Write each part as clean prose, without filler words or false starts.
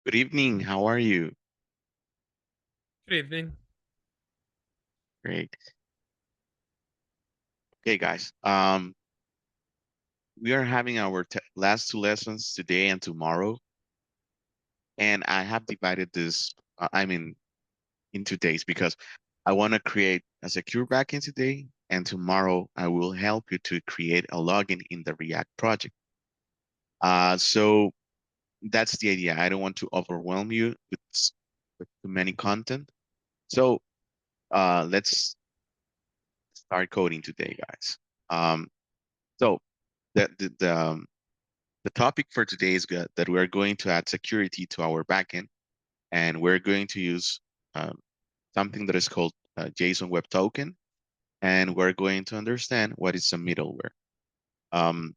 Good evening. How are you? Good evening. Great. Okay, guys. We are having our last two lessons today and tomorrow, and I have divided this. In 2 days because I want to create a secure backend today, and tomorrow I will help you to create a login in the React project. So that's the idea. I don't want to overwhelm you with too many content. So let's start coding today, guys. Um, so the the the, um, the topic for today is that we're going to add security to our backend, and we're going to use um, something that is called JSON Web Token, and we're going to understand what is a middleware. Um,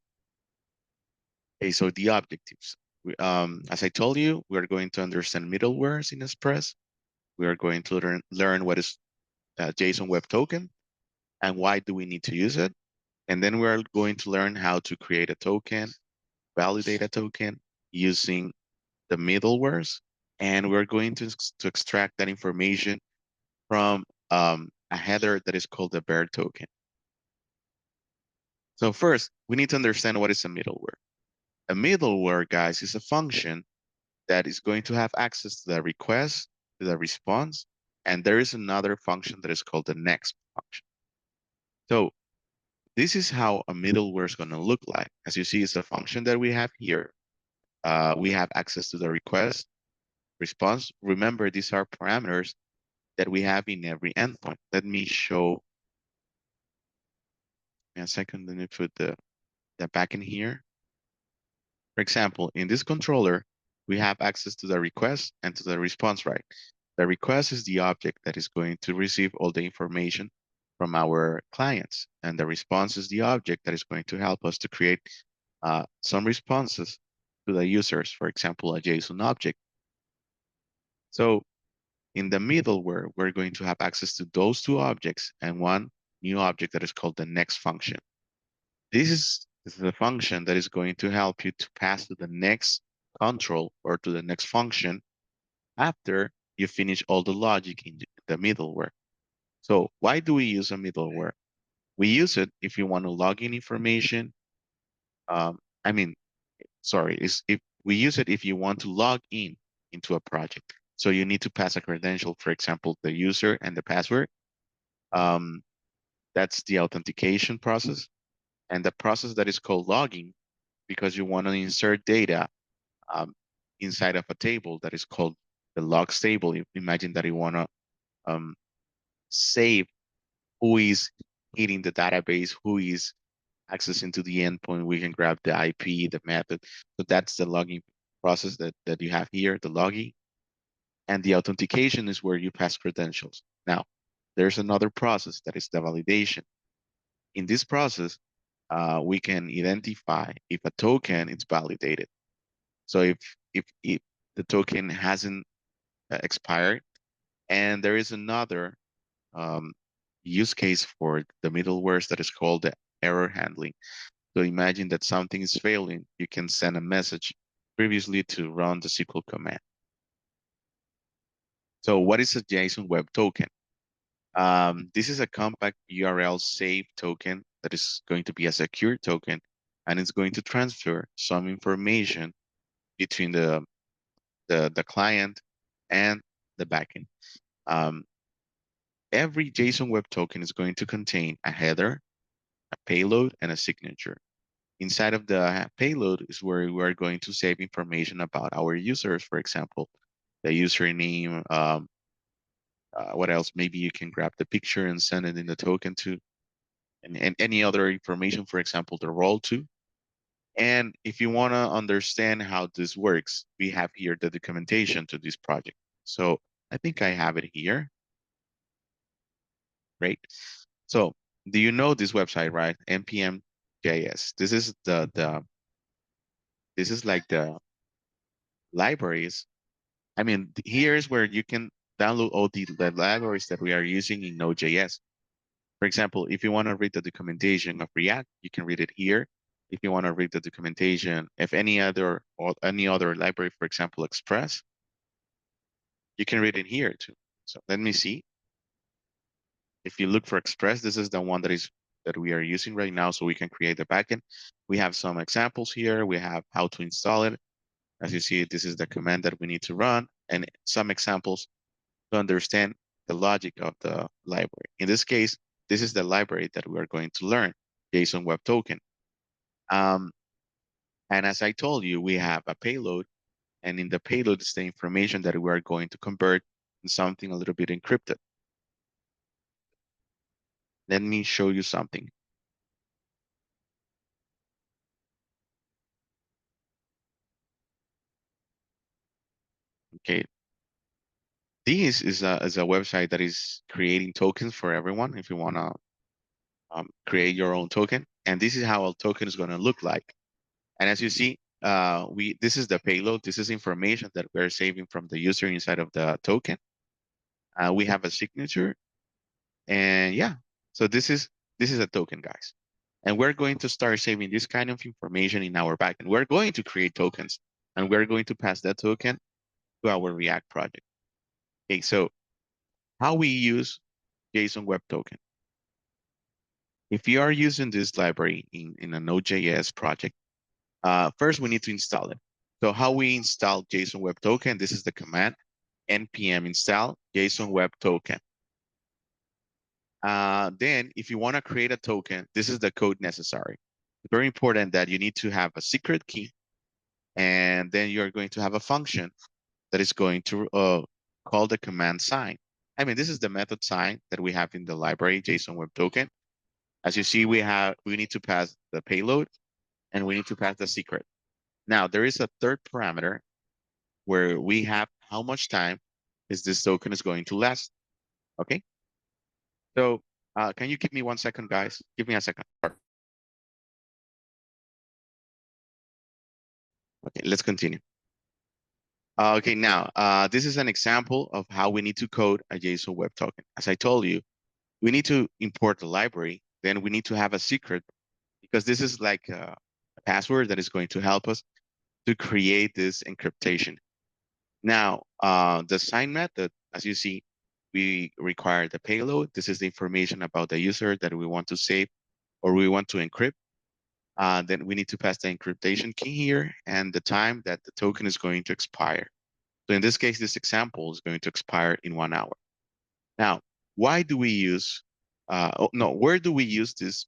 okay, so the objectives. As I told you, we're going to understand middlewares in Express. We are going to learn what is JSON Web Token and why do we need to use it. And then we're going to learn how to create a token, validate a token using the middlewares, and we're going to extract that information from a header that is called the bear token. So first, we need to understand what is a middleware. A middleware, guys, is a function that is going to have access to the request, to the response, and there is another function that is called the next function. So this is how a middleware is going to look like. As you see, it's a function that we have here. We have access to the request, response. Remember, these are parameters that we have in every endpoint. Let me show in a second. Let me put the backend here. For example, in this controller, we have access to the request and to the response, right? The request is the object that is going to receive all the information from our clients, and the response is the object that is going to help us to create some responses to the users, for example, a JSON object. So in the middleware, we're going to have access to those two objects and one new object that is called the next function. This is the function that is going to help you to pass to the next control or to the next function after you finish all the logic in the middleware. So why do we use a middleware? We use it if you want to log in information. Um, I mean, sorry, is if we use it if you want to log in into a project. So you need to pass a credential, for example, the user and the password. Um, that's the authentication process. And the process that is called logging, because you want to insert data um, inside of a table that is called the logs table. Imagine that you want to um, save who is hitting the database, who is accessing to the endpoint. We can grab the IP, the method. So that's the logging process that you have here, the logging. And the authentication is where you pass credentials. Now, there's another process that is the validation. In this process, we can identify if a token is validated. So if the token hasn't expired, and there is another um, use case for the middlewares that is called the error handling. So imagine that something is failing, you can send a message previously to run the SQL command. So what is a JSON Web Token? This is a compact URL safe token that is going to be a secure token, and it's going to transfer some information between the client and the backend. Um, every JSON Web Token is going to contain a header, a payload, and a signature. Inside of the payload is where we are going to save information about our users, for example, the username, what else? Maybe you can grab the picture and send it in the token too, and any other information, for example, the role too. And if you want to understand how this works, we have here the documentation to this project. So I think I have it here. Great. So do you know this website, right? npm JS. This is like the libraries. I mean, here's where you can download all the libraries that we are using in Node.js. For example, if you want to read the documentation of React, you can read it here. If you want to read the documentation of any other library, for example, Express, You can read it here too. So let me see. If you look for Express, this is the one that we are using right now, so we can create the backend. We have some examples here. We have how to install it. As you see, this is the command that we need to run, and some examples to understand the logic of the library. In this case, this is the library that we are going to learn, JSON Web Token. Um, and as I told you, we have a payload, and in the payload is the information that we are going to convert in something a little bit encrypted. Let me show you something. Okay, this is a website that is creating tokens for everyone if you want to create your own token. And this is how a token is going to look like. And as you see, this is the payload. This is information that we're saving from the user inside of the token. We have a signature, and yeah, so this is a token, guys. And we're going to start saving this kind of information in our backend. We're going to create tokens, and we're going to pass that token to our React project. Okay, so how we use JSON Web Token. If you are using this library in a Node.js project, first we need to install it. So how we install JSON Web Token, this is the command, npm install JSON Web Token. Then if you want to create a token, this is the code necessary. It's very important that you need to have a secret key, and then you're going to have a function that is going to call the command sign. I mean, this is the method sign that we have in the library JSON Web Token. As you see, we need to pass the payload, and we need to pass the secret. Now, there is a third parameter where we have how much time is this token is going to last. Okay. So can you give me 1 second, guys? Give me a second. Okay, let's continue. Okay, now this is an example of how we need to code a JSON Web Token. As I told you, we need to import the library. Then we need to have a secret because this is like a password that is going to help us to create this encryptation. Now, the sign method, as you see, we require the payload. This is the information about the user that we want to save or we want to encrypt. Then we need to pass the encryption key here and the time that the token is going to expire. So in this case, this example is going to expire in 1 hour. Now, why do we use, oh, no, where do we use this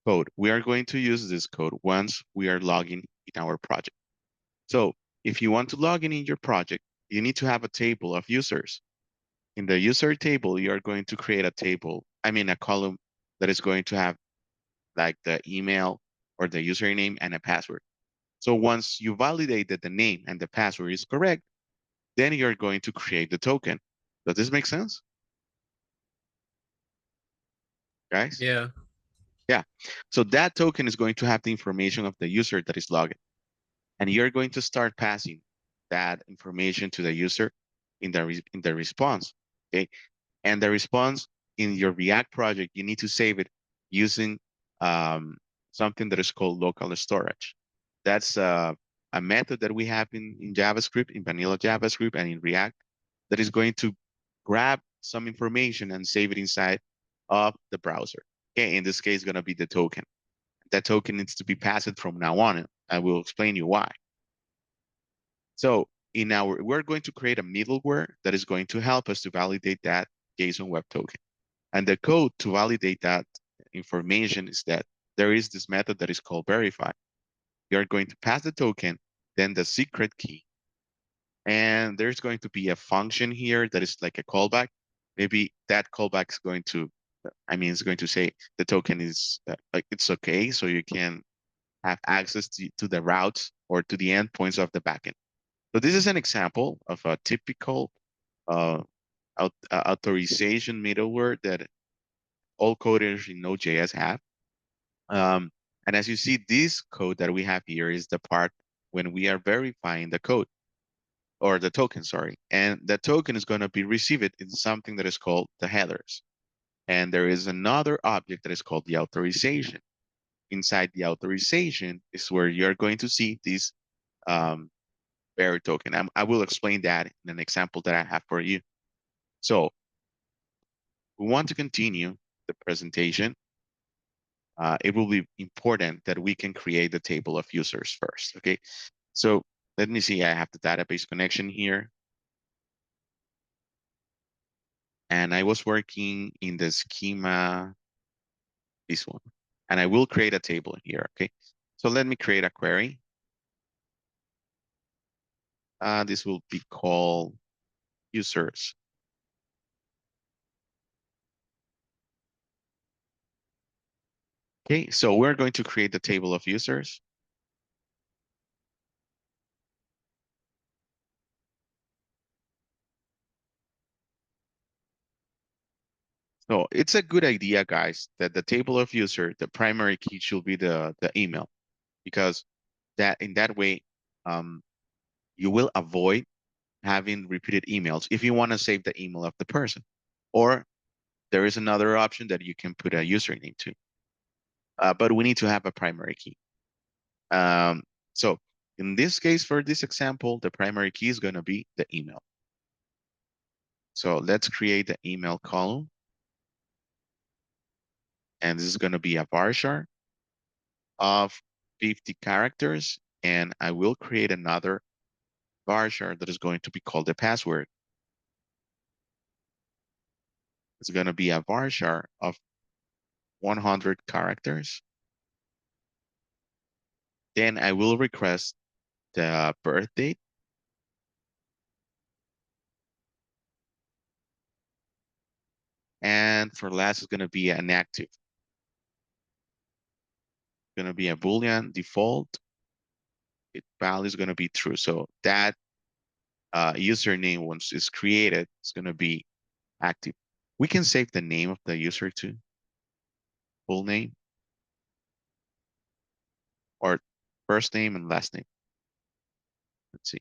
code? We are going to use this code once we are logging in our project. So if you want to log in your project, you need to have a table of users. In the user table, you are going to create a table, a column that is going to have like the email or the username and a password. So once you validate that the name and the password is correct, then you're going to create the token. Does this make sense, guys? Yeah. Yeah. So that token is going to have the information of the user that is logged in. And you're going to start passing that information to the user in the response. Okay. And the response in your React project, you need to save it using something that is called local storage. That's a method that we have in JavaScript, in vanilla JavaScript and in React that is going to grab some information and save it inside of the browser. Okay, in this case, it's going to be the token. That token needs to be passed from now on. I will explain you why. So we're going to create a middleware that is going to help us to validate that JSON Web Token. And the code to validate that information is that there is this method that is called verify. You're going to pass the token, then the secret key, and there's going to be a function here that is like a callback. Maybe that callback is going to, it's going to say the token is like it's okay, so you can have access to the routes or to the endpoints of the backend. So this is an example of a typical uh, authorization middleware that all coders in Node.js have. Um, and as you see, this code that we have here is the part when we are verifying the code or the token, sorry. And the token is going to be received in something that is called the headers. And there is another object that is called the authorization. Inside the authorization is where you're going to see this um, bearer token. I will explain that in an example that I have for you. So we want to continue the presentation. It will be important that we can create the table of users first. Okay, so let me see. I have the database connection here, and I was working in the schema, this one, and I will create a table here. Okay, so let me create a query. This will be called users. Okay, so we're going to create the table of users. So it's a good idea, guys, that the table of user, the primary key should be the email, because that in that way, um, you will avoid having repeated emails if you want to save the email of the person. Or there is another option that you can put a username to, but we need to have a primary key. Um, so in this case, for this example, the primary key is going to be the email. So let's create the email column. And this is going to be a varchar of 50 characters. And I will create another varchar that is going to be called the password. It's going to be a varchar of 100 characters. Then I will request the birth date. And for last, it's going to be an active. It's going to be a Boolean default. Its value is going to be true. So that username, once it's created, is going to be active. We can save the name of the user too, full name, or first name and last name. Let's see.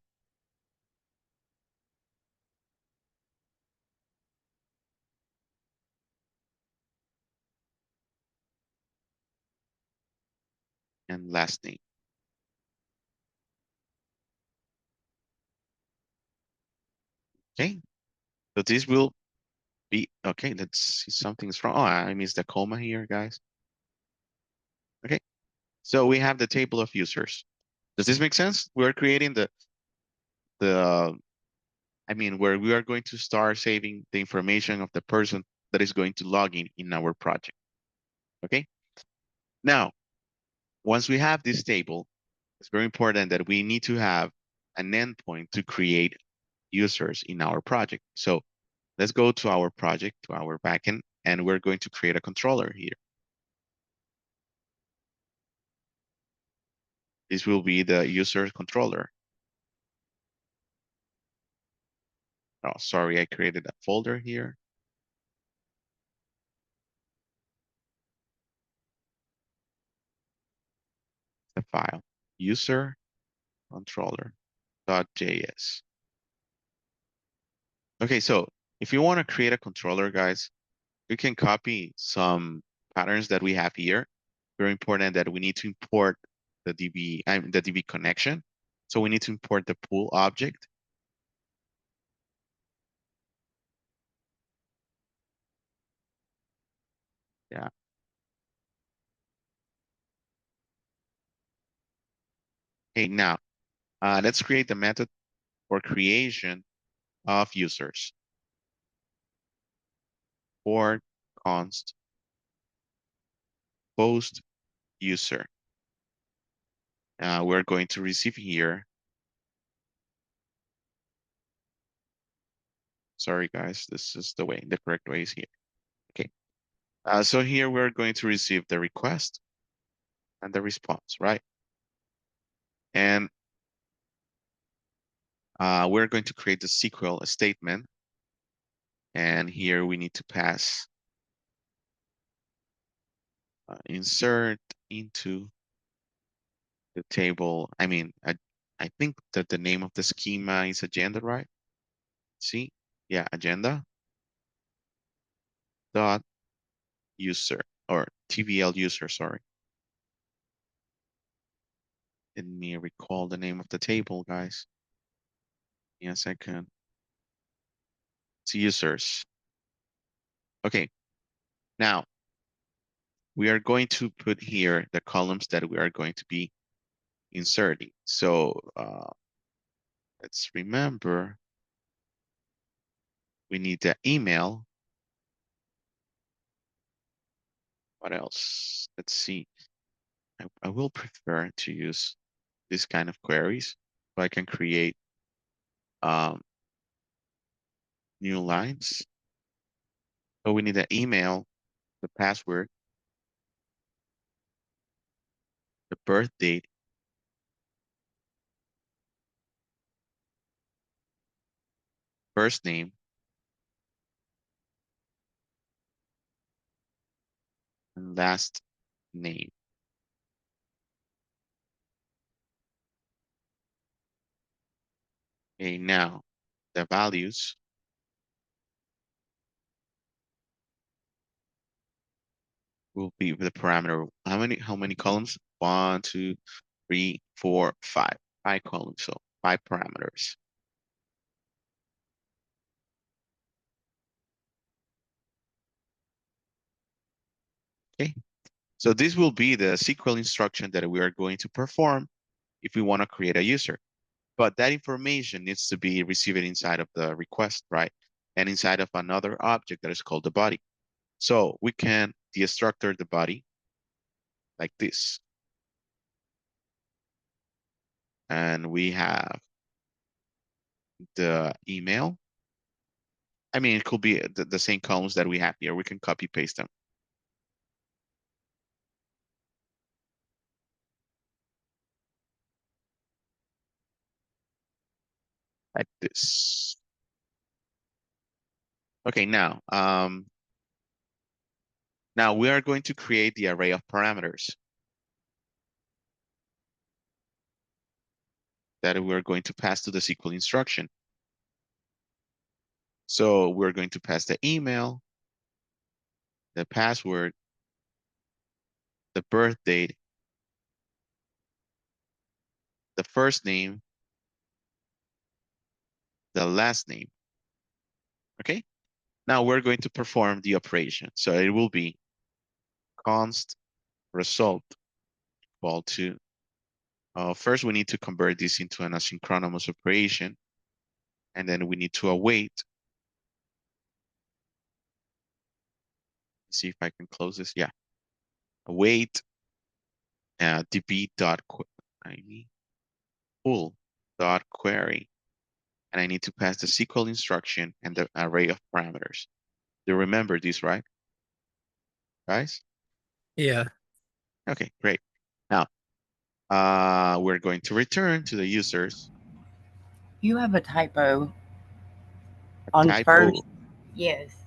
And last name. Okay. So this will be, okay, let's see, something's wrong. Oh, I missed the comma here, guys. Okay. So we have the table of users. Does this make sense? We're creating the I mean, where we are going to start saving the information of the person that is going to log in our project. Okay. Now, once we have this table, it's very important that we need to have an endpoint to create users in our project. So let's go to our project, to our backend, and we're going to create a controller here. This will be the user controller. Oh, sorry, I created a folder here. The file, user controller.js. Okay, so if you want to create a controller, guys, you can copy some patterns that we have here. Very important that we need to import the the DB connection. So we need to import the pool object. Yeah. Okay, now let's create the method for creation of users for const post user. We're going to receive here. Sorry, guys, this is the correct way is here. Okay. So here we're going to receive the request and the response, right? And we're going to create the SQL statement. And here we need to pass insert into the table. I think that the name of the schema is agenda, right? See? Yeah, agenda dot user or TVL user, sorry. Let me recall the name of the table, guys. Yes, I can. It's users. Okay, now we are going to put here the columns that we are going to be inserting. So let's remember we need the email. What else? Let's see. I will prefer to use this kind of queries so I can create um, new lines. So we need the email, the password, the birth date, first name, and last name. Okay, now the values will be the parameter. How many columns? 1, 2, 3, 4, 5. 5 columns, so 5 parameters. Okay, so this will be the SQL instruction that we are going to perform if we want to create a user. But that information needs to be received inside of the request, right? And inside of another object that is called the body. So we can destructure the body like this. And we have the email. I mean, it could be the same columns that we have here. We can copy paste them like this. Okay, now we are going to create the array of parameters that we're going to pass to the SQL instruction. So we're going to pass the email, the password, the birth date, the first name, the last name. Okay. Now we're going to perform the operation. So it will be const result equal to, first we need to convert this into an asynchronous operation. And then we need to await. See if I can close this. Yeah. Await full dot query. And I need to pass the SQL instruction and the array of parameters. Do you remember this, right, guys? Yeah. Okay, great. Now, we're going to return to the users. You have a typo A on first. typo Yes,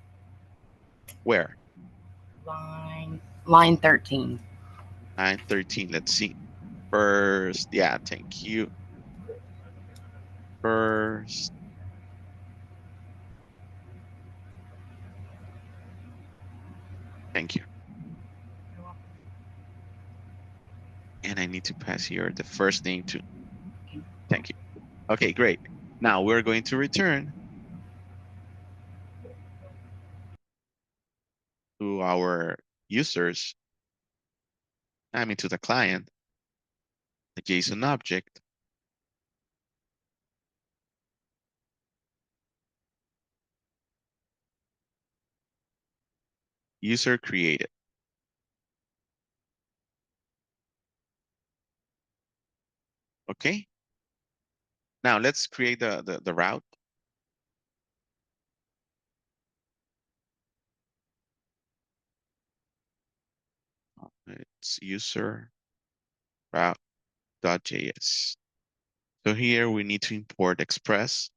where? line 13. Line 13. Let's see. First, yeah, thank you. First, thank you. And I need to pass here the first name too. Thank you. Okay, great. Now we're going to return to our users, I mean to the client, the JSON object, user created. Okay. Now let's create the route. It's user route.js. So here we need to import Express.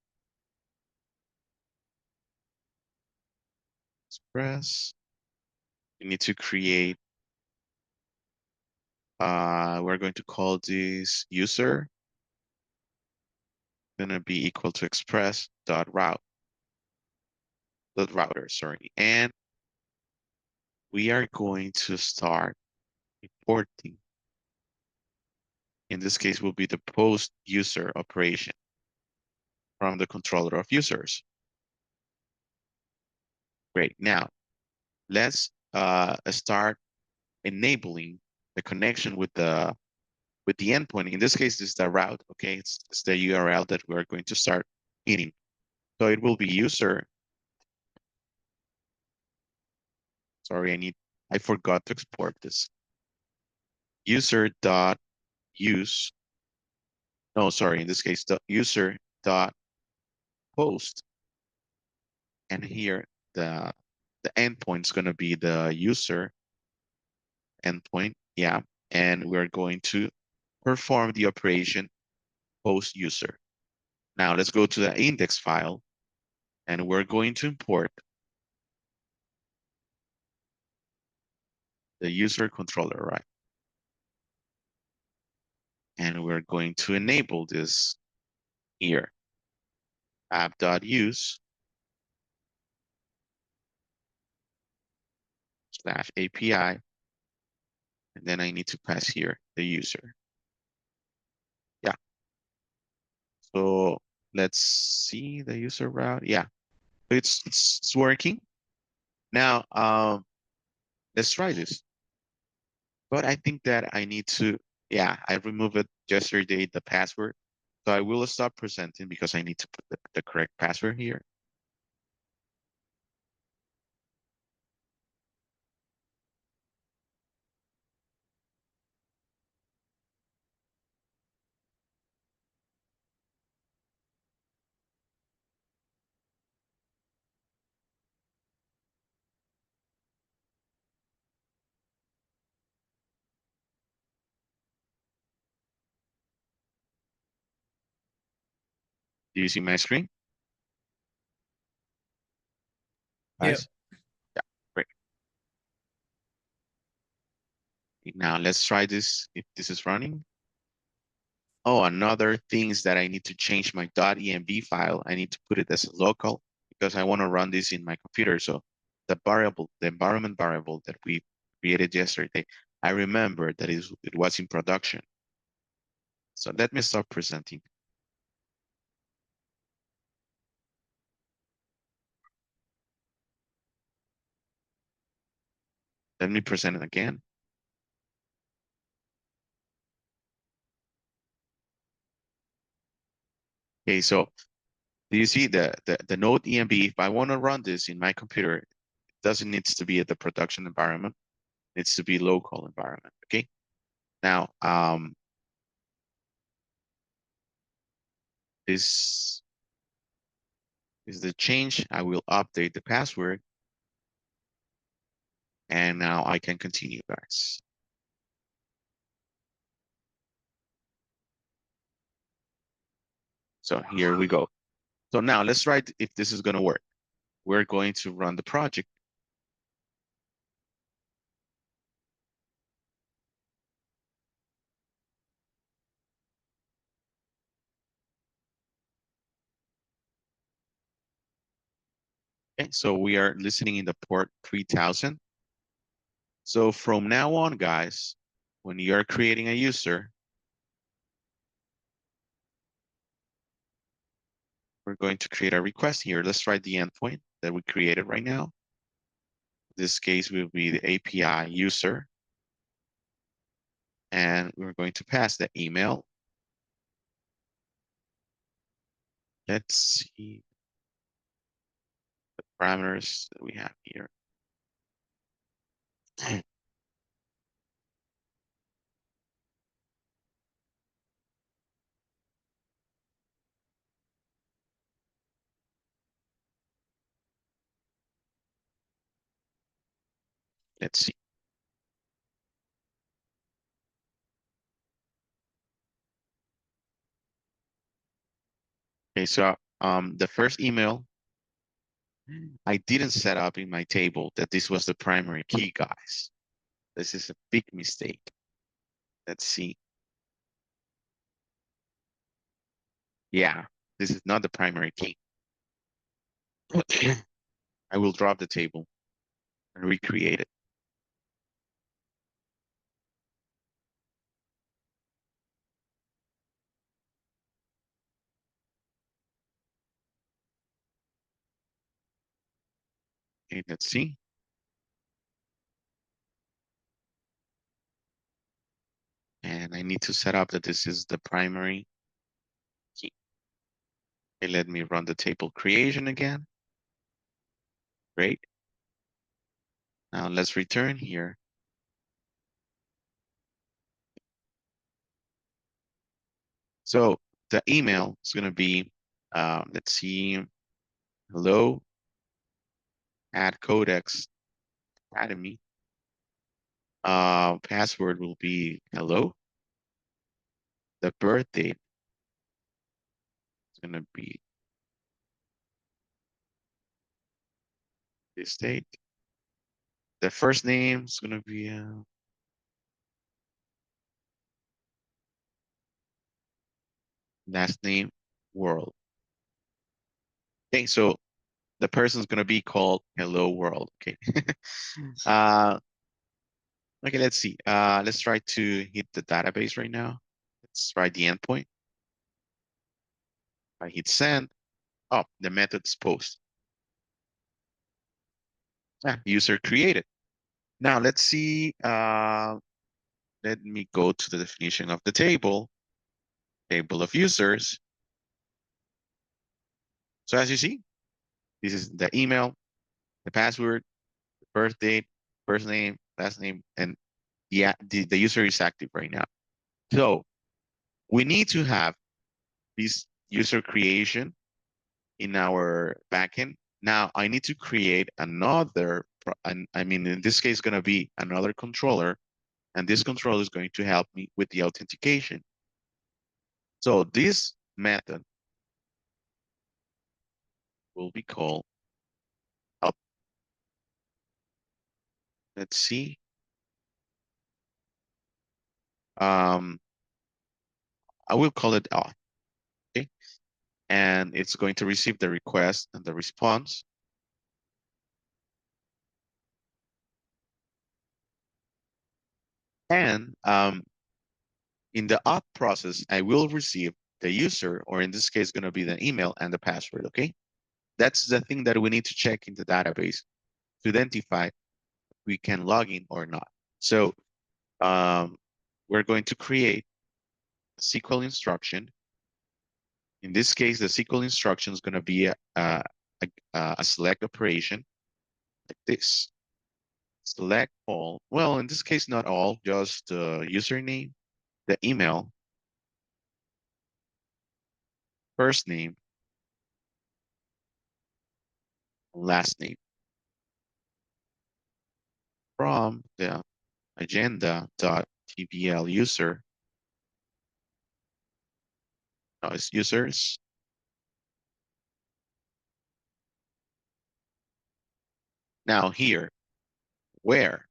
Express. We need to create, we're going to call this user, gonna be equal to express.router, sorry. And we are going to start importing. In this case will be the post user operation. from the controller of users. Great. Now let's start enabling the connection with the endpoint. In this case, this is the route. Okay, it's the URL that we're going to start hitting. So it will be user. Sorry, I forgot to export this. User dot use. No, sorry. In this case, the user dot post, and here the endpoint is going to be the user endpoint. Yeah, and we're going to perform the operation post user. Now let's go to the index file, and we're going to import the user controller, right? And we're going to enable this here, app.use slash API, and then I need to pass here the user. Yeah. So let's see the user route. Yeah, it's working. Now, let's try this. But I think that I need to, yeah, I removed it yesterday, the password. So I will stop presenting because I need to put the correct password here. Do you see my screen, Yep. guys? Yeah, great. Now let's try this if this is running. Oh, another thing is that I need to change my .env file. I need to put it as a local because I want to run this in my computer. So the variable, the environment variable that we created yesterday, I remember that it was in production. So let me start presenting. Let me present it again. Okay, so do you see the node env? If I want to run this in my computer, it doesn't need to be at the production environment. It needs to be local environment. Okay. Now, this is the change. I will update the password, and now I can continue, guys. So here we go. So now let's try if this is going to work. We're going to run the project. Okay, so we are listening in the port 3000. So from now on, guys, when you're creating a user, we're going to create a request here. Let's try the endpoint that we created right now. This case will be the API user. And we're going to pass the email. Let's see the parameters that we have here. Let's see. Okay, so the first email I didn't set up in my table that this was the primary key, guys. This is a big mistake. Let's see. Yeah, this is not the primary key. I will drop the table and recreate it. Okay, let's see. And I need to set up that this is the primary key. Okay, let me run the table creation again. Great. Now let's return here. So the email is going to be, let's see, hello at Codex Academy. Password will be hello. The birth date is going to be this date. The first name is going to be last name world. Okay, so the person's going to be called hello world. Okay. uh, okay, let's see. Let's try to hit the database right now. Let's try the endpoint. I hit send. Oh, the method's post. User created. Now let's see. Let me go to the definition of the table of users. So as you see, this is the email, the password, the birth date, first name, last name, and the user is active right now. So we need to have this user creation in our backend. Now I need to create another, I mean, in this case, going to be another controller, and this controller is going to help me with the authentication. So this method will be called up. Let's see. Um, I will call it auth. Okay. And it's going to receive the request and the response. And in the auth process, I will receive the user, or in this case, going to be the email and the password. Okay. That's the thing that we need to check in the database to identify if we can log in or not. So we're going to create a SQL instruction. In this case, the SQL instruction is going to be a select operation like this. Select all. Well, in this case, not all, just the username, the email, first name, last name from the agenda.tbl user. Now it's users. Now here, where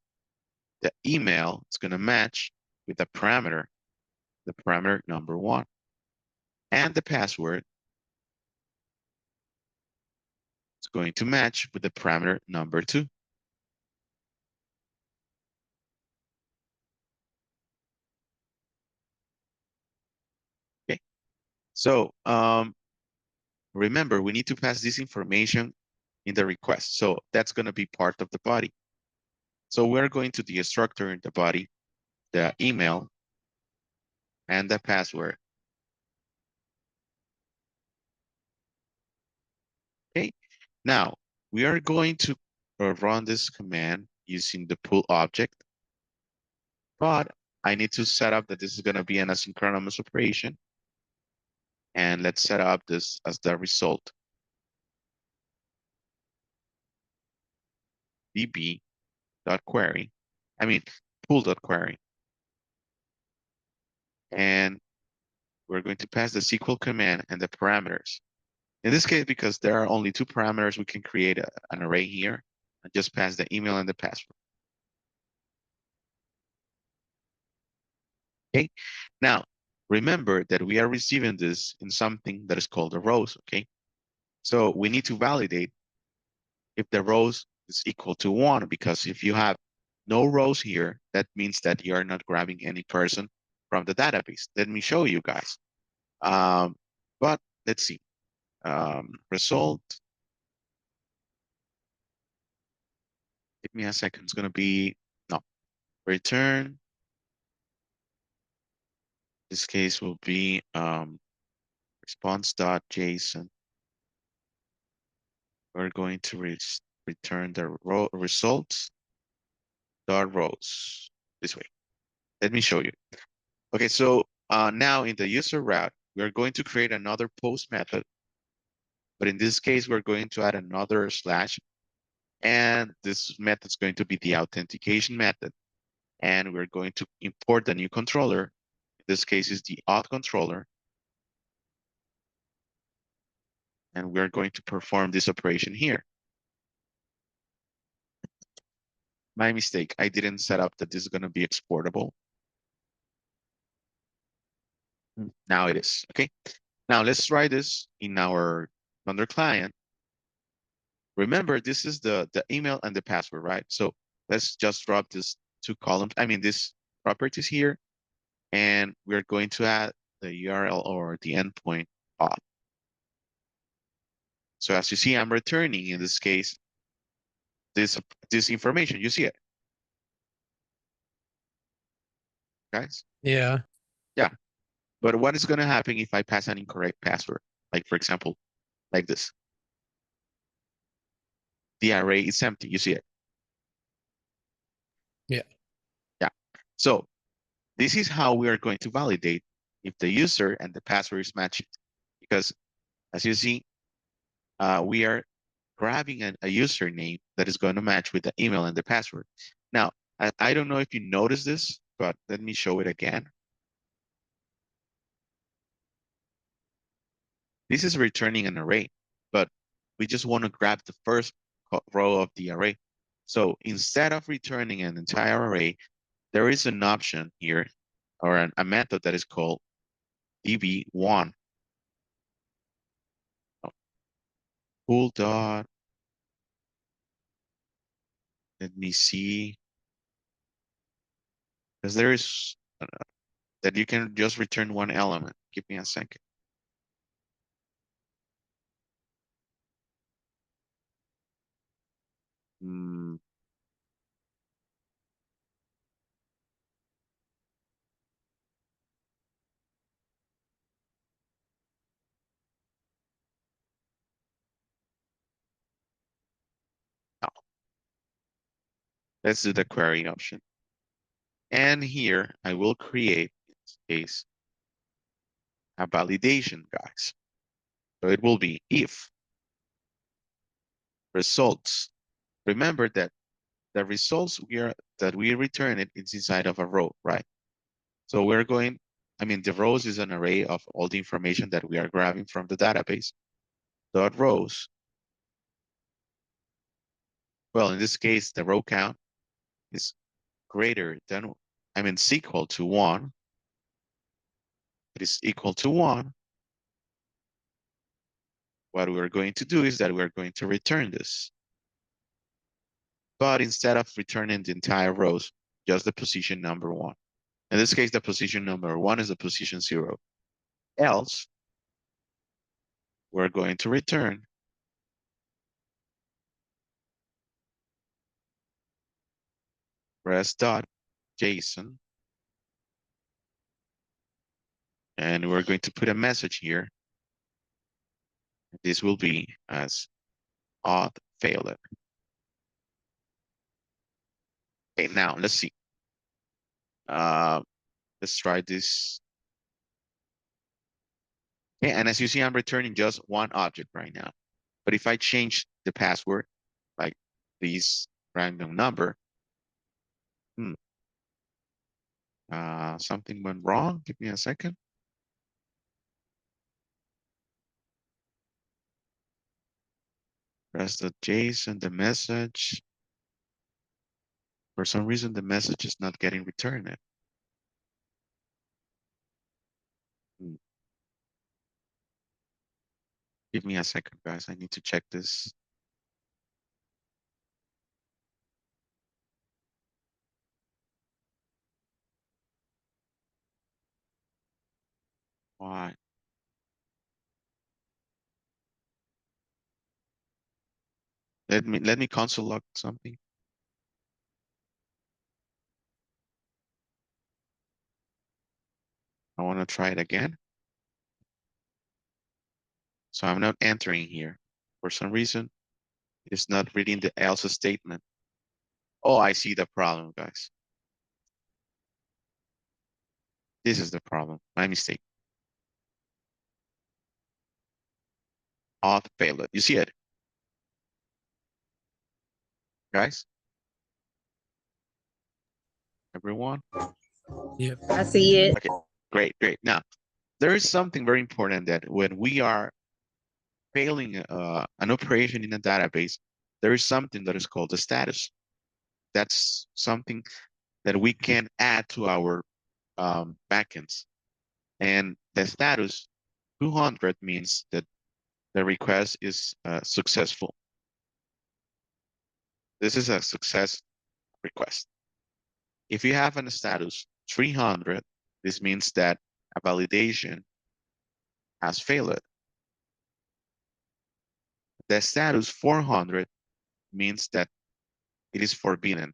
the email is going to match with the parameter number 1, and the password is going to match with the parameter number 2. Okay, so remember, we need to pass this information in the request. So that's going to be part of the body. So we're going to destructure in the body the email and the password. Okay, now we are going to run this command using the pull object, but I need to set up that this is going to be an asynchronous operation. And let's set up this as the result. db.query, I mean, pull.query. And we're going to pass the SQL command and the parameters. In this case, because there are only 2 parameters, we can create an array here and just pass the email and the password. Okay, now remember that we are receiving this in something that is called the rows. Okay, so we need to validate if the rows is equal to 1, because if you have no rows here, that means that you are not grabbing any person from the database. Let me show you guys. But let's see. Result me a second. It's going to be, no, return. This case will be response.json. We're going to return the results dot rows this way. Let me show you. Okay, so now in the user route, we're going to create another post method. But in this case, we're going to add another slash. And this method is going to be the authentication method. And we're going to import the new controller. In this case is the auth controller. And we're going to perform this operation here. My mistake, I didn't set up that this is going to be exportable. Now it is, okay? Now let's try this in our under client. Remember, this is the email and the password, right? So let's just drop this two columns, this properties here, and we're going to add the URL or the endpoint auth. So as you see, I'm returning in this case, this information, you see it, guys? Yeah. Yeah. But what is going to happen if I pass an incorrect password? Like, for example, like this. The array is empty. You see it? Yeah. Yeah. So this is how we are going to validate if the user and the password is matching. Because as you see, we are grabbing a username that is going to match with the email and the password. Now, I don't know if you noticed this, but let me show it again. This is returning an array, but we just want to grab the first row of the array. So instead of returning an entire array, there is an option here or a method that is called db1. Pull dot. Let me see. Because there is that you can just return one element. Give me a second. Hmm. No. Let's do the query option. And here I will create, in this case, a validation, guys. So it will be if results. Remember that the results that we return it's inside of a row, right? So we're going, the rows is an array of all the information that we are grabbing from the database. Dot rows. Well, in this case, the row count is greater than, it's equal to 1. It is equal to 1. What we're going to do is that we're going to return this. But instead of returning the entire rows, just the position number 1. In this case, the position number 1 is the position 0. Else, we're going to return res.json. And we're going to put a message here. This will be as auth failed. Okay, now let's see. Let's try this. Okay, and as you see, I'm returning just one object right now. But if I change the password, like this random number, something went wrong. Give me a second. Press the JSON, the message. For some reason, the message is not getting returned. Give me a second, guys. I need to check this. Why? Let me console log something. I want to try it again. So I'm not entering here. For some reason, it's not reading the else statement. Oh, I see the problem, guys. This is the problem. My mistake. Auth payload. You see it, guys? Everyone? Yep. I see it. Okay, great, great. Now, there is something very important that when we are failing an operation in a database, there is something that is called the status. That's something that we can add to our backends. And the status 200 means that the request is successful. This is a success request. If you have a status 300, this means that a validation has failed. The status 400 means that it is forbidden.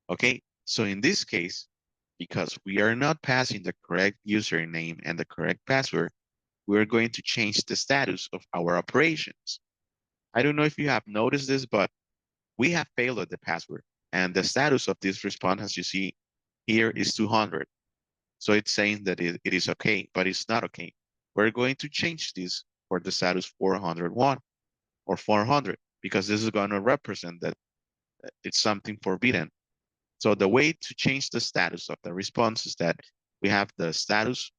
Okay, so in this case, because we are not passing the correct username and the correct password, we're going to change the status of our operations. I don't know if you have noticed this, but we have failed the password. And the status of this response, as you see here, is 200. So it's saying that it is okay, but it's not okay. We're going to change this for the status 401 or 400, because this is going to represent that it's something forbidden. So the way to change the status of the response is that we have the status.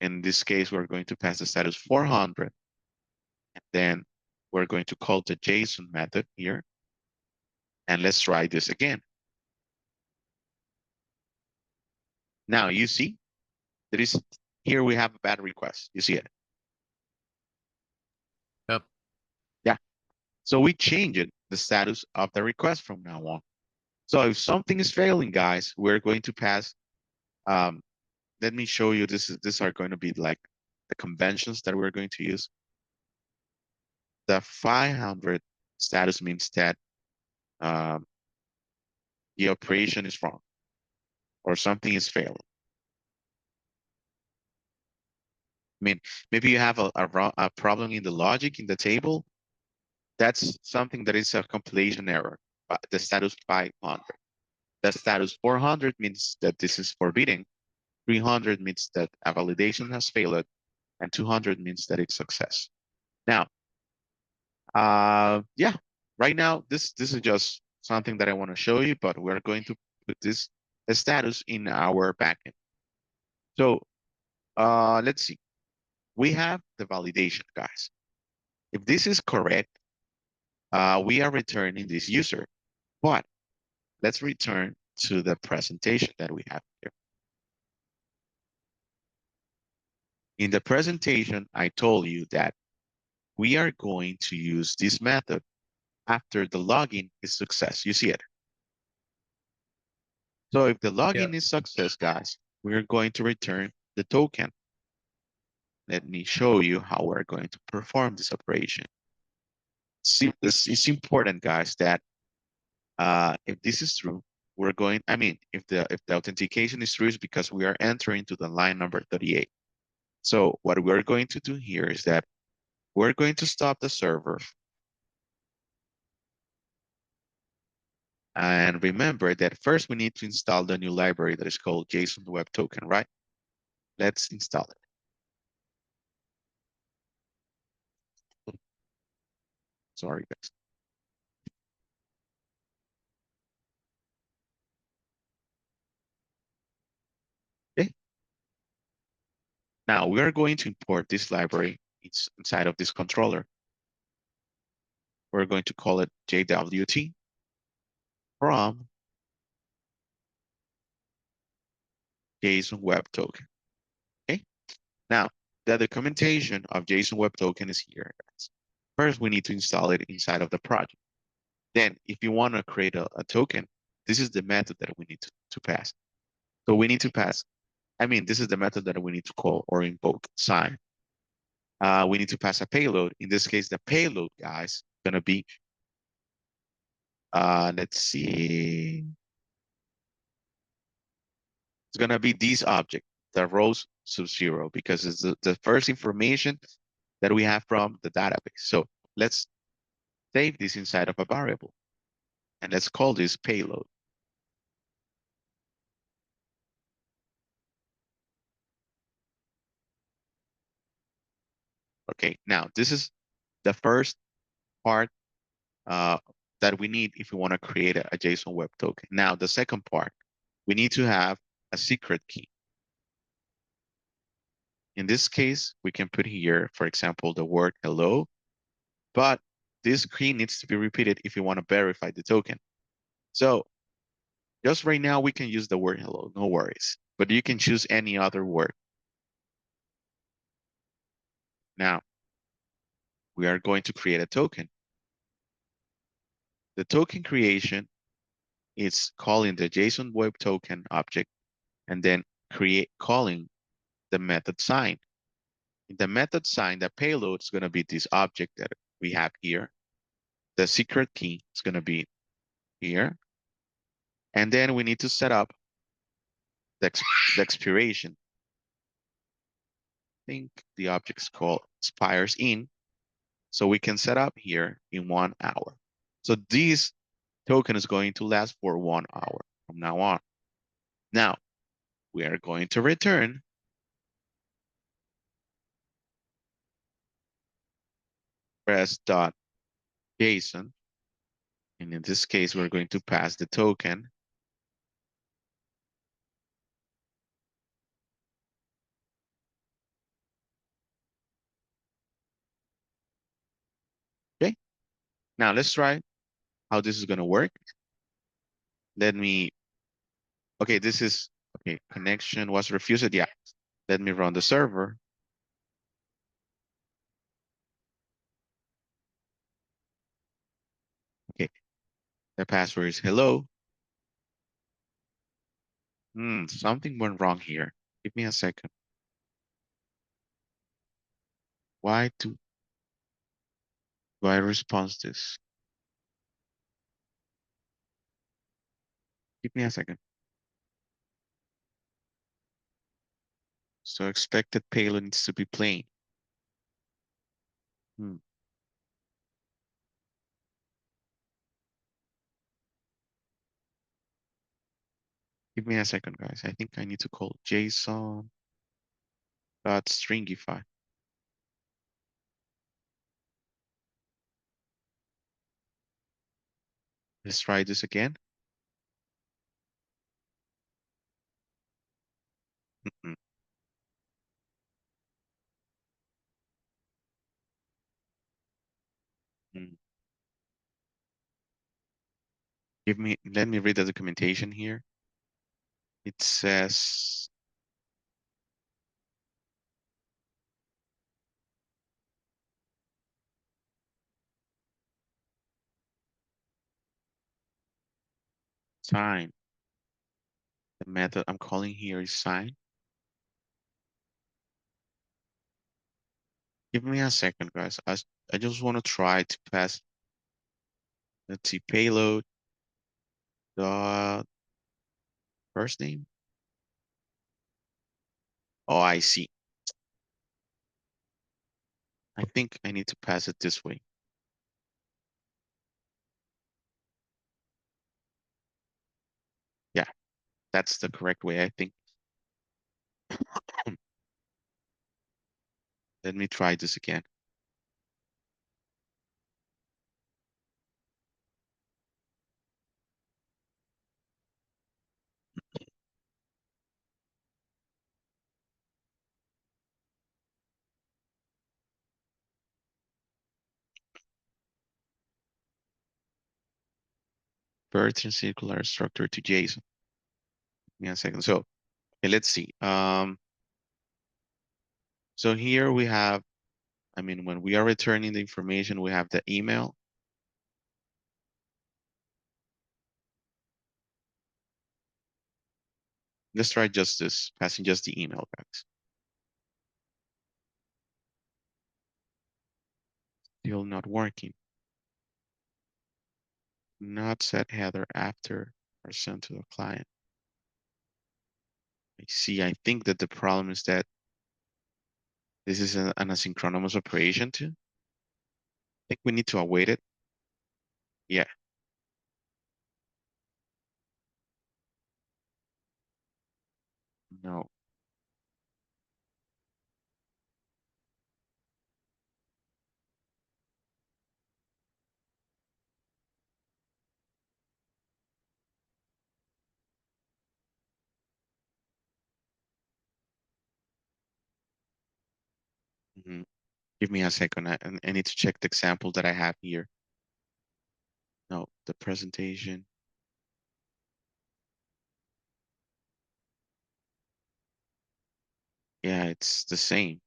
In this case, we're going to pass the status 400. And then we're going to call the JSON method here. And let's try this again. Now you see, there is here we have a bad request. You see it? Yep. Yeah. So we change it, the status of the request from now on. So if something is failing, guys, we're going to pass. Let me show you. These are going to be like the conventions that we're going to use. The 500 status means that the operation is wrong or something is failing. I mean, maybe you have a problem in the logic in the table. That's something that is a compilation error. The status 500. The status 400 means that this is forbidden. 300 means that a validation has failed, and 200 means that it's success. Now, yeah, right now this is just something that I want to show you, but we're going to put this status in our backend. So let's see. We have the validation, guys. If this is correct, we are returning this user. But let's return to the presentation that we have here. In the presentation, I told you that we are going to use this method after the login is success. You see it? So if the login Yep. is success, guys, we're going to return the token. Let me show you how we're going to perform this operation. See, it's important, guys, that if this is true, we're going, I mean, if the authentication is true, it's because we are entering to the line number 38. So what we're going to do here is that we're going to stop the server. And remember that first we need to install the new library that is called JSON Web Token, right? Let's install it. Sorry, guys. Okay. Now we are going to import this library. It's inside of this controller. We're going to call it JWT from JSON Web Token. Okay. Now the documentation of JSON Web Token is here, guys. First, we need to install it inside of the project. Then, if you want to create a token, this is the method that we need to pass. So we need to pass. I mean, this is the method that we need to call or invoke sign. We need to pass a payload. In this case, the payload, guys, going to be Let's see. It's gonna be this object, the rows sub-zero, because it's the first information that we have from the database. So let's save this inside of a variable, and let's call this payload. Okay, now this is the first part uh, that we need if we want to create a JSON Web Token. Now, the second part, we need to have a secret key. In this case, we can put here, for example, the word hello, but this key needs to be repeated if you want to verify the token. So just right now, we can use the word hello, no worries, but you can choose any other word. Now, we are going to create a token. The token creation is calling the JSON Web Token object and then calling the method sign. In the method sign, the payload is going to be this object that we have here. The secret key is going to be here. And then we need to set up the expiration. I think the object is called expires in. So we can set up here in 1 hour. So this token is going to last for 1 hour from now on. Now, we are going to return press.json. And in this case, we're going to pass the token. Okay. Now let's try how this is going to work. Let me, okay, this is, okay, connection was refused. Yeah. Let me run the server. Okay. The password is hello. Something went wrong here. Give me a second. Why do I respond this? Give me a second. So expected payload needs to be plain. Hmm. Give me a second, guys. I think I need to call JSON.stringify. Let's try this again. Mm-mm. Mm. Let me read the documentation here. It says, sign. The method I'm calling here is sign. Give me a second, guys. I just want to try to pass, let's see, payload dot first name. Oh, I see. I think I need to pass it this way. Yeah, that's the correct way, I think. Let me try this again. Birth and circular structure to JSON. Give me a second. So, okay, let's see. So here we have, I mean, when we are returning the information, we have the email. Let's try just this, passing just the email, guys. Still not working. not set header after are sent to the client. I see. I think that the problem is that this is an asynchronous operation too. I think we need to await it. Yeah. No. Mhm. Give me a second. I need to check the example that I have here. No, the presentation. Yeah, it's the same.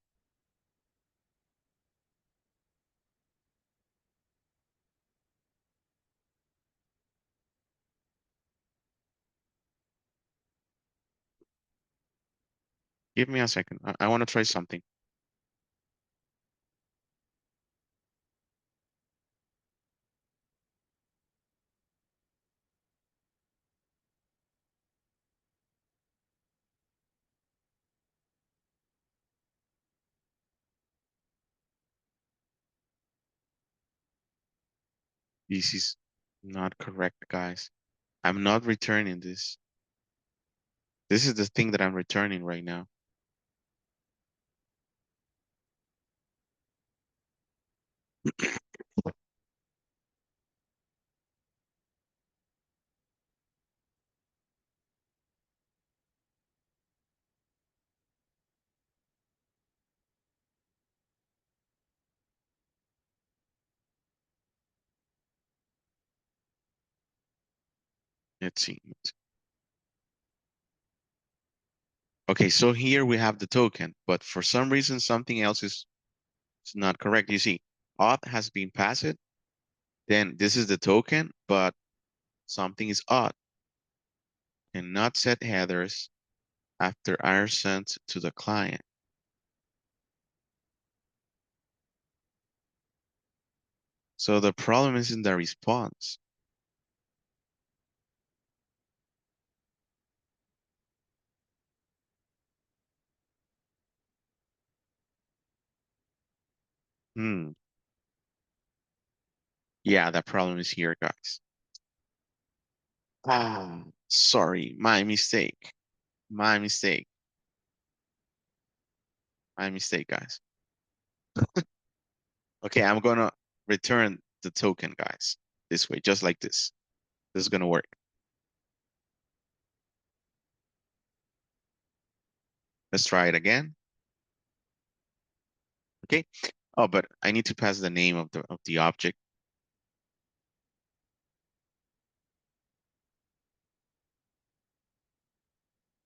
Give me a second. I want to try something. This is not correct, guys. I'm not returning this. This is the thing that I'm returning right now. Let's see. Okay, so here we have the token, but for some reason, something else is not correct. You see, auth has been passed. Then this is the token, but something is odd and not set headers after are sent to the client. So the problem is in the response. Hmm. Yeah, the problem is here, guys. Ah, sorry, my mistake. My mistake. My mistake, guys. Okay, I'm gonna return the token, guys, this way, just like this. This is gonna work. Let's try it again. Okay. Oh, but I need to pass the name of the object.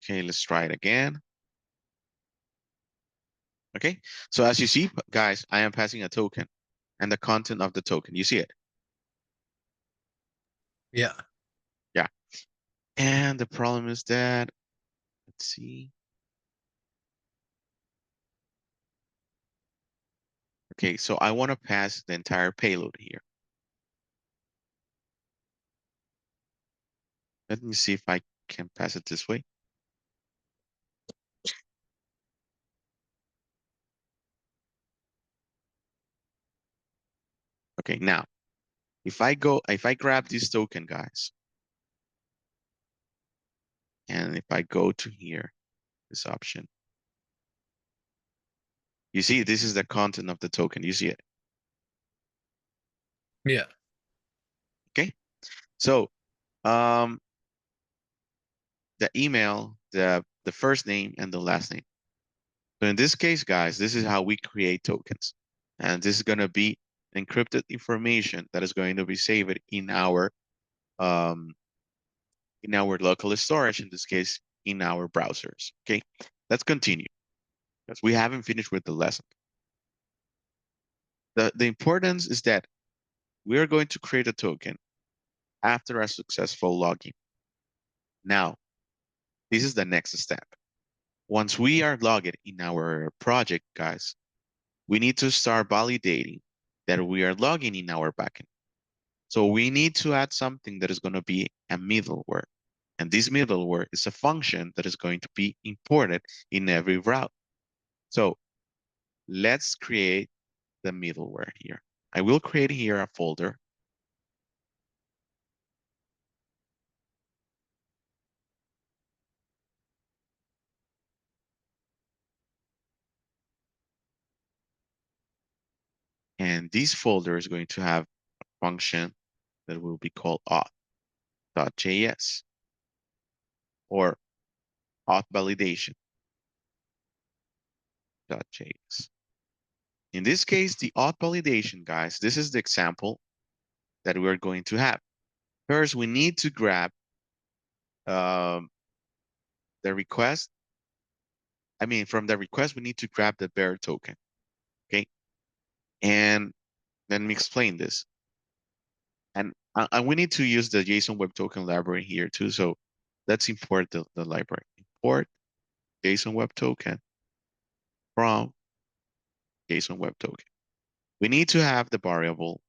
Okay, let's try it again. Okay. So as you see, guys, I am passing a token and the content of the token. You see it? Yeah. Yeah. And the problem is that, let's see. Okay, so I want to pass the entire payload here. Let me see if I can pass it this way. Okay, now if I grab this token, guys, and if I go to here, this option, you see this is the content of the token. You see it? Yeah. Okay. So um the email, the first name and the last name. So in this case, guys, this is how we create tokens. And this is going to be encrypted information that is going to be saved um, in our local storage, in this case, in our browsers. Okay, let's continue because we haven't finished with the lesson. The importance is that we're going to create a token after a successful login. Now, this is the next step. Once we are logged in our project, guys, we need to start validating that we are logging in our backend. So we need to add something that is going to be a middleware. And this middleware is a function that is going to be imported in every route. So let's create the middleware here. I will create here a folder. And this folder is going to have a function that will be called auth.js or auth validation.js. In this case, the auth validation, guys, this is the example that we're going to have. First, we need to grab um, the request. I mean, from the request, we need to grab the bearer token. Okay. And let me explain this. And we need to use the JSON Web Token library here too. So let's import the library. Import JSON Web Token from JSON Web Token. We need to have the variable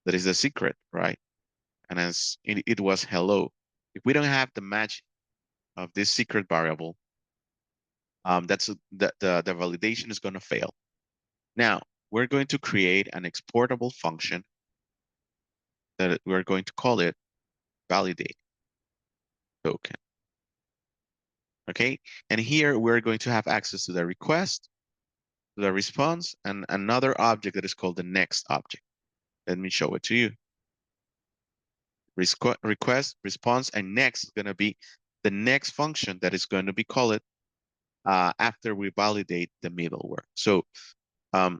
that is the secret, right? And as it was hello. If we don't have the match of this secret variable, the validation is going to fail. Now, we're going to create an exportable function that we're going to call it validate token. Okay, and here we're going to have access to the request, to the response, and another object that is called the next object. Let me show it to you. Request, response, and next is going to be the next function that is going to be called after we validate the middleware. So um,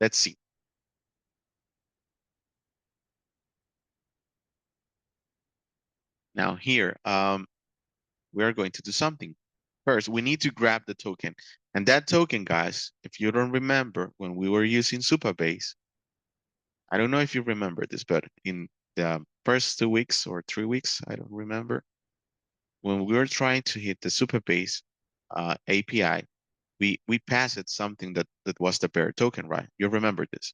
let's see. Now here, we are going to do something. First, we need to grab the token. And that token, guys, if you don't remember, when we were using Supabase, I don't know if you remember this, but in the first 2 weeks or 3 weeks, I don't remember, when we were trying to hit the Supabase API, we passed it something that was the bearer token, right? You remember this,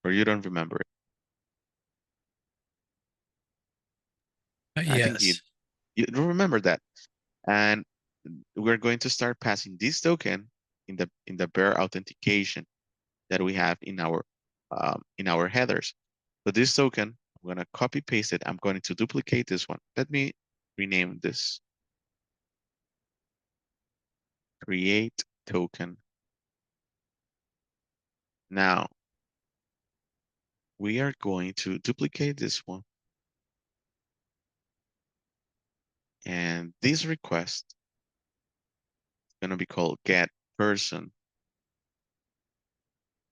or you don't remember it? I think Yes. you don't remember that. And we're going to start passing this token in the bearer authentication that we have in our headers. So this token, I'm going to copy paste it. I'm going to duplicate this one. Let me rename this. Create token. Now we are going to duplicate this one. And this request is going to be called get person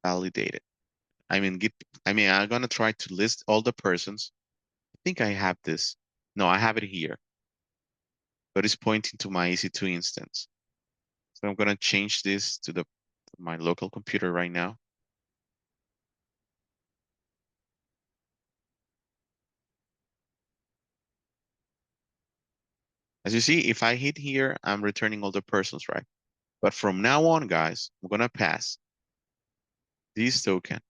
validated. I'm going to try to list all the persons. I think I have this. No, I have it here, but it's pointing to my EC2 instance. So I'm going to change this to my local computer right now. As you see, if I hit here, I'm returning all the persons, right? But from now on, guys, I'm going to pass this token.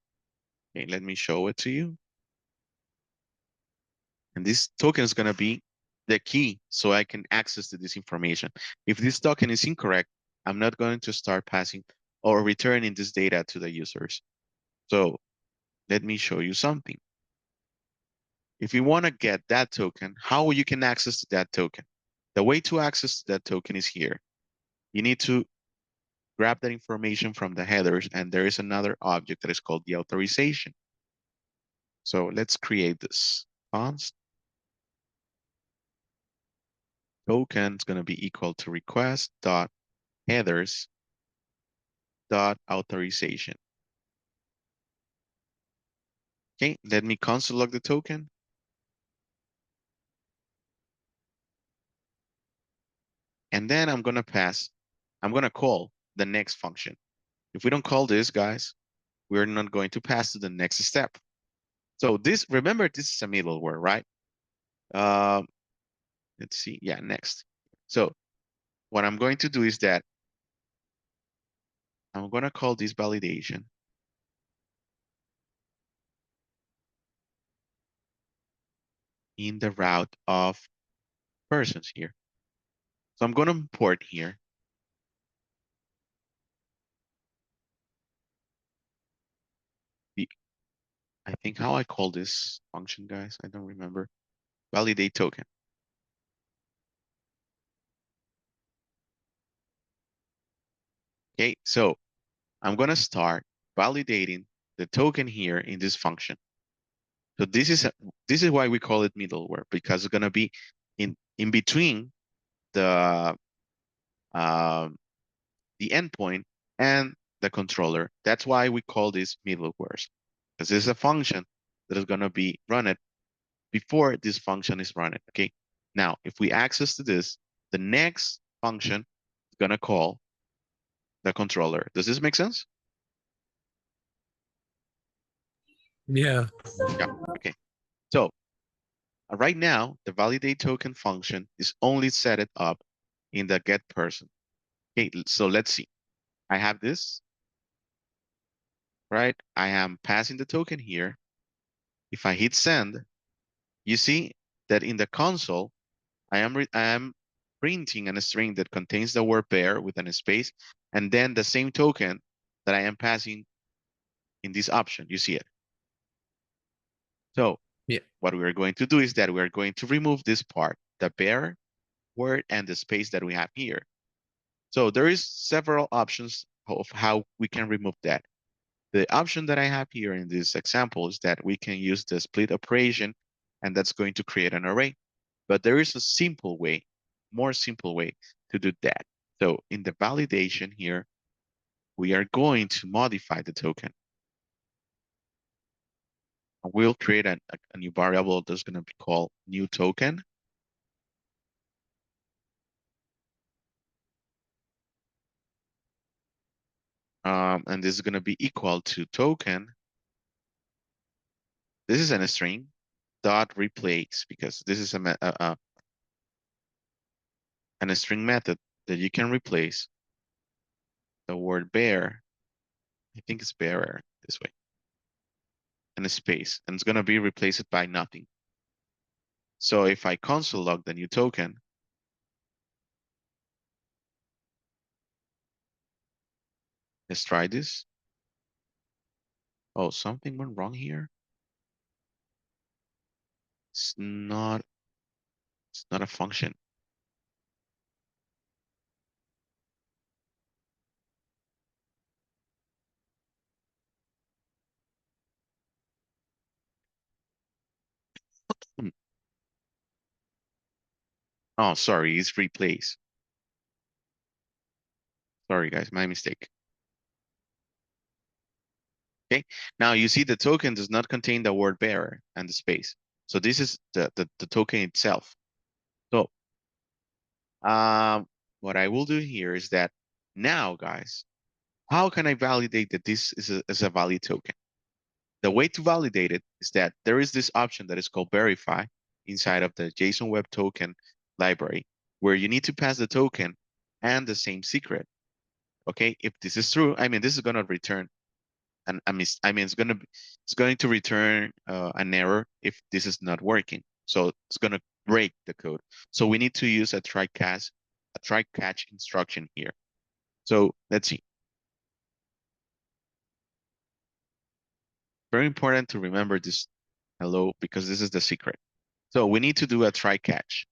Okay, let me show it to you. And this token is going to be the key so I can access to this information. If this token is incorrect, I'm not going to start passing or returning this data to the users. So let me show you something. If you want to get that token, how you can access that token? The way to access that token is here. You need to grab that information from the headers, and there is another object that is called the authorization. So let's create this. Const token is going to be equal to request dot headers dot authorization. Okay, let me console log the token. And then I'm going to call the next function. If we don't call this, guys, we're not going to pass to the next step. So remember, this is a middleware, right? Um, let's see. Yeah, next. So what I'm going to do is that I'm going to call this validation. in the route of persons here. So I'm going to import here. I think how I call this function, guys, I don't remember. Validate token. Okay, so I'm going to start validating the token here in this function. So this is why we call it middleware, because it's going to be in between the um, the endpoint and the controller. That's why we call this middlewares, because this is a function that is going to be run before this function is run. Okay. Now, if we access to this, the next function is going to call the controller. Does this make sense? Yeah. Yeah. Okay. So right now, the validate token function is only set it up in the get person. Okay. So let's see. I have this, right? I am passing the token here. If I hit send, you see that in the console, I am printing a string that contains the word bear with an space, and then the same token that I am passing in this option. You see it. So Yeah. what we are going to do is that we are going to remove this part, the bear word and the space that we have here. So there is several options of how we can remove that. The option that I have here in this example is that we can use the split operation, and that's going to create an array. But there is a simple way, more simple way to do that. So in the validation here, we are going to modify the token. We'll create a new variable that's going to be called new token. And this is going to be equal to token. This is a string dot replace, because this is a string method that you can replace the word bear. I think it's bearer this way, and a space, and it's going to be replaced by nothing. So if I console log the new token, let's try this. Oh, something went wrong here. It's not a function. Hmm. Oh, sorry, it's replace. Sorry, guys, my mistake. Okay, now you see the token does not contain the word bearer and the space. So this is the token itself. So what I will do here is that now, guys, how can I validate that this is a valid token? The way to validate it is that there is this option that is called verify inside of the JSON Web Token library, where you need to pass the token and the same secret. Okay, if this is true, I mean, this is going to return it's going to return an error if this is not working. So it's going to break the code. So we need to use a try catch instruction here. So let's see. Very important to remember this hello, because this is the secret. So we need to do a try catch.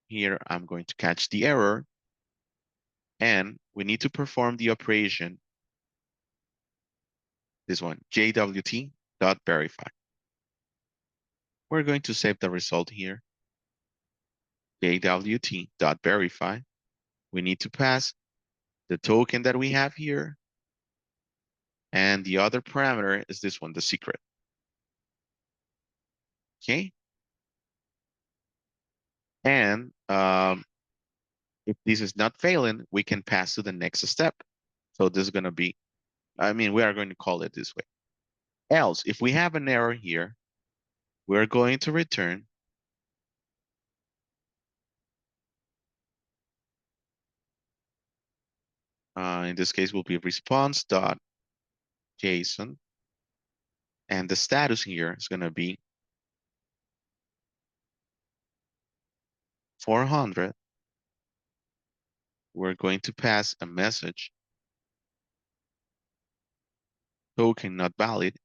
Here I'm going to catch the error, and we need to perform the operation. This one, jwt.verify. We're going to save the result here. jwt.verify. We need to pass the token that we have here, and the other parameter is this one, the secret. Okay. And if this is not failing, we can pass to the next step. So this is going to be, I mean, we are going to call it this way. Else, if we have an error here, we're going to return In this case, will be response.json. And the status here is going to be 400. We're going to pass a message, token not valid.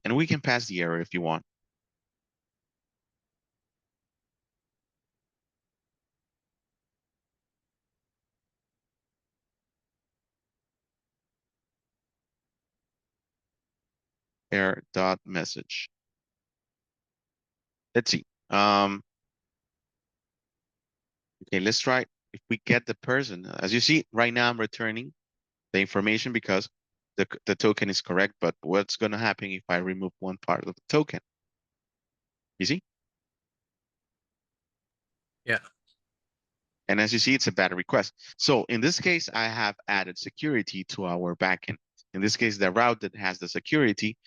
And we can pass the error if you want. Error.message. Let's see. Okay, let's try. If we get the person, as you see, right now I'm returning the information because the token is correct, but what's going to happen if I remove one part of the token? You see? Yeah. And as you see, it's a bad request. So in this case, I have added security to our backend. In this case, the route that has the security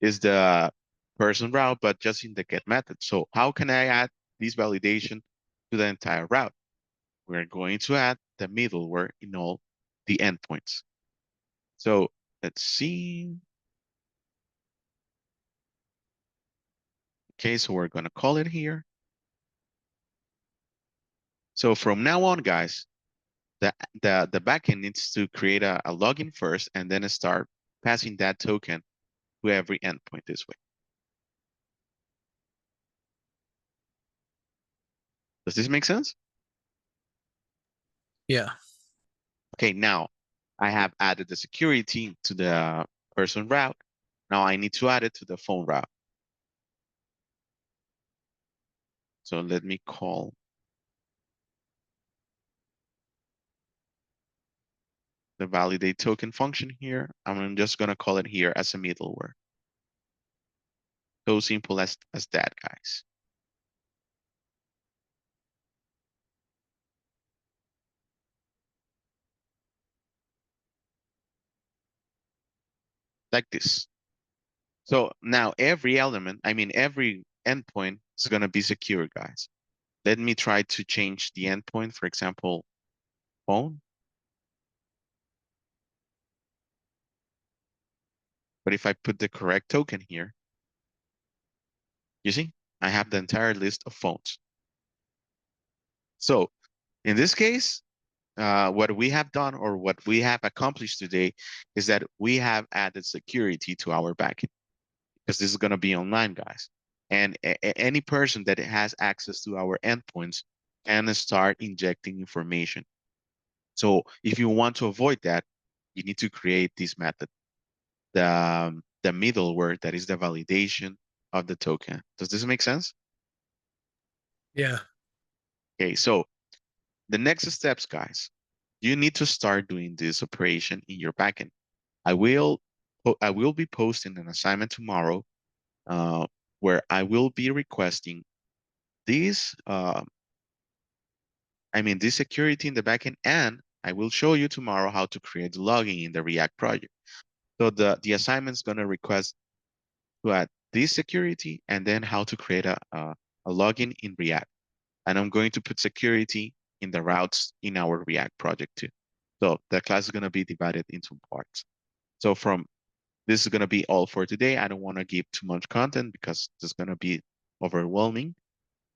is the person route, but just in the get method. So how can I add this validation to the entire route? We're going to add the middleware in all the endpoints. So let's see. Okay, so we're going to call it here. So from now on, guys, the backend needs to create a login first and then start passing that token to every endpoint this way. Does this make sense? Yeah. Okay, now I have added the security to the person route. Now I need to add it to the phone route. So let me call the validate token function here. I'm just going to call it here as a middleware. So simple as that, guys. Like this. So now every element, I mean, every endpoint is going to be secure, guys. Let me try to change the endpoint, for example, phone. But if I put the correct token here, you see, I have the entire list of phones. So in this case, what we have done or what we have accomplished today is that we have added security to our backend because this is going to be online, guys. And any person that has access to our endpoints can start injecting information. So if you want to avoid that, you need to create this method, the middleware that is the validation of the token. Does this make sense? Yeah. Okay, so the next steps, guys, you need to start doing this operation in your backend. I will be posting an assignment tomorrow uh, where I will be requesting this this security in the backend, and I will show you tomorrow how to create the login in the React project. So the assignment is going to request to add this security and then how to create a login in React. And I'm going to put security in the routes in our React project too. So the class is going to be divided into parts. So from this is going to be all for today. I don't want to give too much content because it's going to be overwhelming.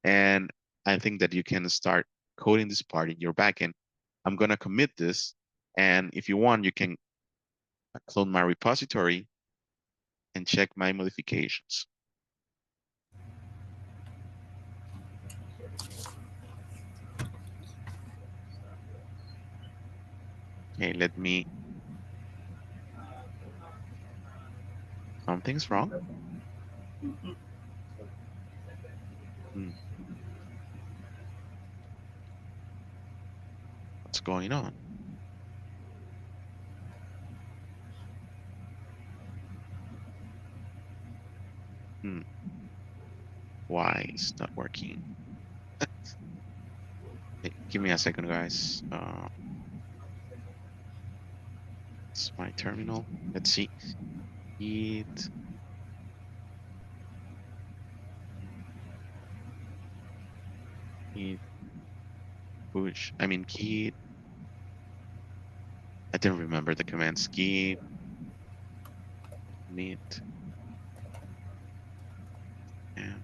And I think that you can start coding this part in your backend. I'm going to commit this. And if you want, you can clone my repository and check my modifications. Okay, something's wrong. Hmm, what's going on? Hmm, why is not working? Hey, give me a second, guys. It's my terminal. Let's see. It, it, push, I mean, keep, I didn't remember the commands, keep, meet, and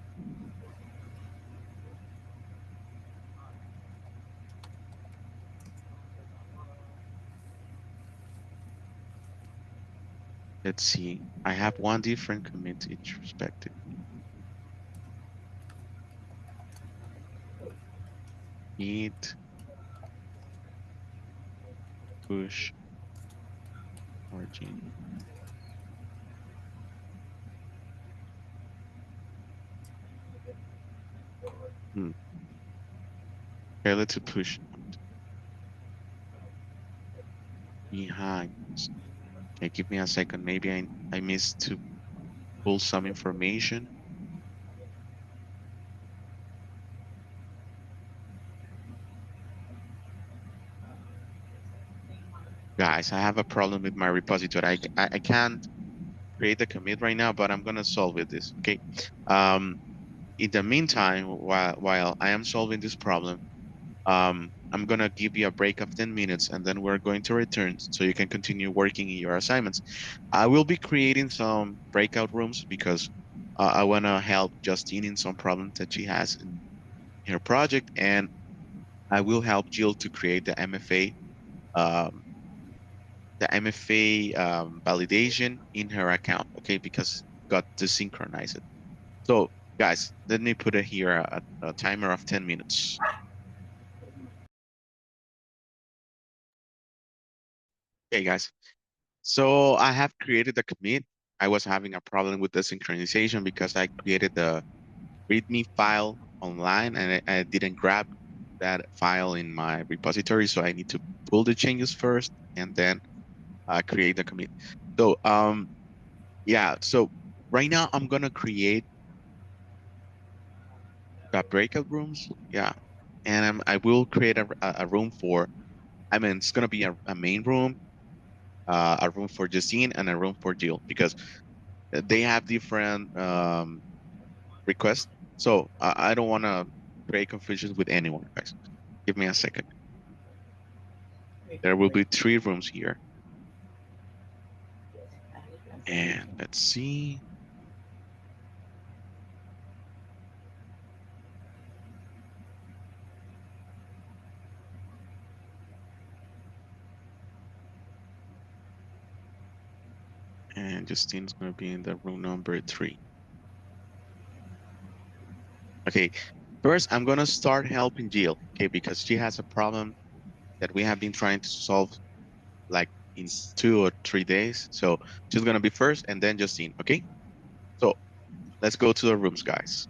let's see. I have one different commit each respective. Meet, push, origin. Hmm. Okay, let's push behind. Okay, give me a second. Maybe I missed to pull some information. Guys, I have a problem with my repository. I can't create the commit right now, but I'm gonna solve with this. Okay. Um, in the meantime, while I am solving this problem, I'm gonna give you a break of 10 minutes, and then we're going to return so you can continue working in your assignments. I will be creating some breakout rooms because I wanna help Justine in some problems that she has in her project, and I will help Jill to create um, the MFA validation in her account, okay? Because got to synchronize it. So guys, let me put it here a timer of 10 minutes. Okay, guys. So I have created the commit. I was having a problem with the synchronization because I created the README file online and I didn't grab that file in my repository. So I need to pull the changes first and then create the commit. So yeah, so right now I'm gonna create the breakout rooms. Yeah, and I will create a room for. I mean, it's gonna be a main room, a room for Justine, and a room for Jill because they have different requests. So I don't want to create confusion with anyone, guys. Give me a second. There will be 3 rooms here, and let's see. And Justine's gonna be in the room number 3. Okay, first I'm gonna start helping Jill, okay, because she has a problem that we have been trying to solve like in 2 or 3 days. So she's gonna be first and then Justine, okay? So let's go to the rooms, guys.